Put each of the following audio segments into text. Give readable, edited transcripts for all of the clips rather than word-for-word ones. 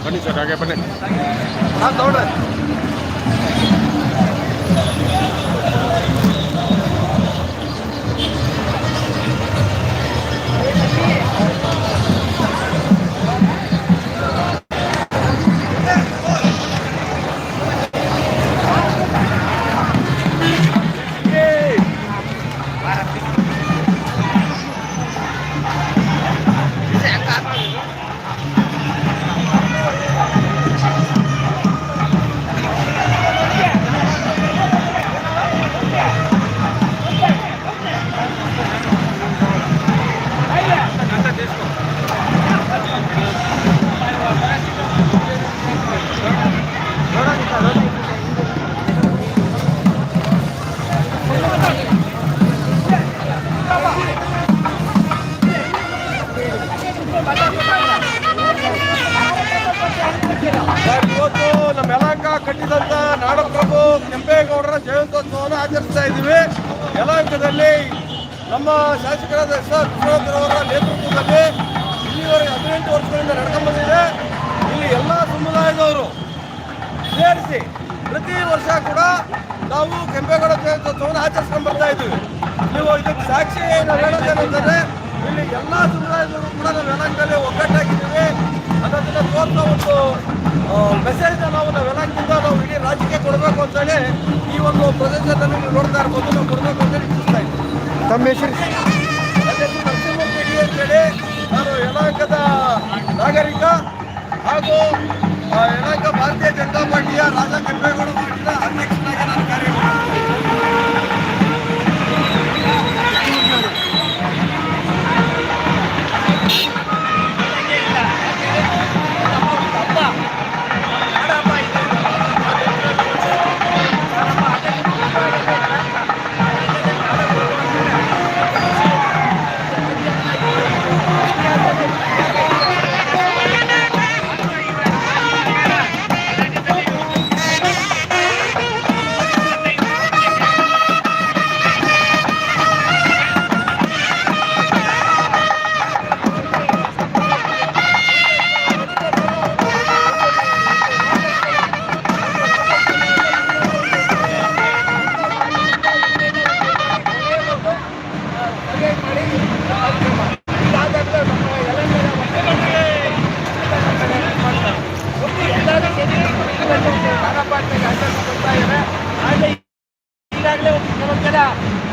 ಬನ್ನಿ ಸರ್, ಹಾಗೆ ಬನ್ನಿ. ಹಾಂ ತಗೊಳ್ರಿ. ಇವತ್ತು ನಮ್ಮ ಯಲಹಂಕ ಕಟ್ಟಿದಂತ ನಾಡಪ್ರಭು ಕೆಂಪೇಗೌಡರ ಜಯಂತ್ಯೋತ್ಸವವನ್ನು ಆಚರಿಸ್ತಾ ಇದ್ದೀವಿ. ಯಲಹಂಕದಲ್ಲಿ ನಮ್ಮ ಶಾಸಕರಾದ ಎಸ್ ಆರ್ ಕೃಷ್ಣವರ ನೇತೃತ್ವದಲ್ಲಿ ಇಲ್ಲಿವರೆಗೆ 18 ವರ್ಷಗಳಿಂದ ನಡ್ಕೊಂಡ್ಬಂದಿದೆ. ಇಲ್ಲಿ ಎಲ್ಲ ಸಮುದಾಯದವರು ಸೇರಿಸಿ ಪ್ರತಿ ವರ್ಷ ಕೂಡ ನಾವು ಕೆಂಪೇಗೌಡ ಜಯಂತ್ಯೋತ್ಸವವನ್ನು ಆಚರಿಸ್ಕೊಂಡು ಬರ್ತಾ ಇದ್ದೀವಿ. ನೀವು ಇದಕ್ಕೆ ಸಾಕ್ಷಿ ನಾವು ಹೇಳೋದೇನೆಂದರೆ ಇಲ್ಲಿ ಎಲ್ಲ ಸಮುದಾಯದವರು ಕೂಡ ನಾವು ಯಲಹಂಕದಲ್ಲಿ ಒಗ್ಗಟ್ಟಾಗಿದ್ದೀವಿ ಅನ್ನೋದನ್ನ ತೋರಿಸೋ ಒಂದು ಮೆಸೇಜ್ನ ನಾವು ಯಲಹಂಕದಿಂದ ನಾವು ಇಡೀ ರಾಜ್ಯಕ್ಕೆ ಕೊಡಬೇಕು ಅಂತೇಳಿ ಈ ಒಂದು ಪ್ರದೇಶದಲ್ಲಿ ನೀವು ನೋಡ್ತಾ ಇರ್ಬೋದು, ನಾವು ಕೊಡಬೇಕು ಅಂತೇಳಿ ಇಚ್ಛಿಸ್ತಾ ಇದ್ದೀವಿ. ತಮ್ಮ ಹೆಸರು? ನರಸಿಂಹರೆಡ್ಡಿ ಅಂತೇಳಿ ನಾನು ಯಲಹಂಕದ ನಾಗರಿಕ ಹಾಗೂ ಯಲಹಂಕ ಭಾರತೀಯ ಜನತಾ ಪಾರ್ಟಿಯ ರಾಜಾ ಕೆಂಪೇಗೌಡ ಪಾರ್ಟಿಯ ಅಧ್ಯಕ್ಷನಾಗಿ ನಾನು ಕಾರ್ಯನಿರ್ವಹಿಸುತ್ತೇನೆ. ಈಗಾಗಲೇ ಕೆಲವೊಂದೆಲ್ಲ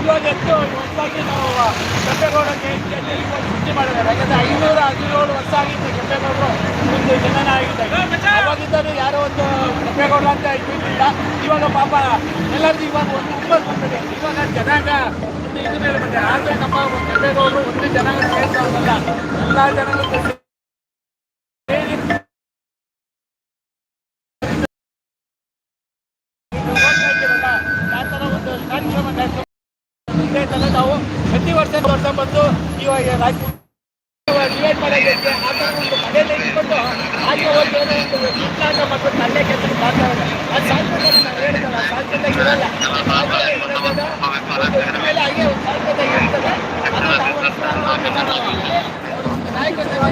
ಇವಾಗ ಹೊಸದಾಗಿ ನಾವು ಕೆಂಪೇಗೌಡ ಜಯಂತಿಯಲ್ಲಿ ಸೃಷ್ಟಿ ಮಾಡಿದ್ದಾರೆ. ಯಾಕಂದರೆ 517 ವರ್ಷ ಆಗಿತ್ತು ಕೆಂಪೇಗೌಡರು ಒಂದು ಜನನ ಆಗಿದ್ದಾಗ. ಅವಾಗಿದ್ದರೂ ಯಾರೋ ಒಂದು ಕೆಂಪೇಗೌಡ ಅಂತ ಇದ್ದಿಲ್ಲ. ಇವಾಗ ಪಾಪ ಎಲ್ಲರಿಗೂ ಇವಾಗ ಒಂದು ಹುಮ್ಮಸ್ ಬಂದಿದೆ. ಇವಾಗ ಜನಾಂಗ ಒಂದು ಇದ್ರ ಮೇಲೆ ಬಂದಿದೆ. ಆದರೆ ನಮ್ಮ ಕೆಂಪೇಗೌಡರು ಒಂದು ಜನಾಂಗ ಸೇರಿಸೋದಲ್ಲ, ಎಲ್ಲ ಜನಾಂಗ ನಾವು ಪ್ರತಿ ವರ್ಷ ಬಂದು ಇವಾಗ ಡಿವೈಡ್ ಮಾಡೋದಕ್ಕೆ ಆ ಥರ ಒಂದು ಮನೆಯಲ್ಲೇ ಇಟ್ಕೊಂಡು ಹಾಗೆ ಹೋಗಿ ಏನೋ ಒಂದು ಕೀಟನಾಶ ಮತ್ತು ತಲೆ ಕೆಲಸ ಮಾಡ್ತಾರೆ. ಅದು ಸಾಧ್ಯತೆ ನಾನು ಹೇಳ್ತಲ್ಲ, ಸಾಧ್ಯತೆ ಇರಲ್ಲ. ಮೇಲೆ ಹಾಗೆ ಒಂದು ಸಾಧ್ಯತೆ ಇರ್ತದೆ. ಅದು ನಾವು ನಾಯಕತ್ವ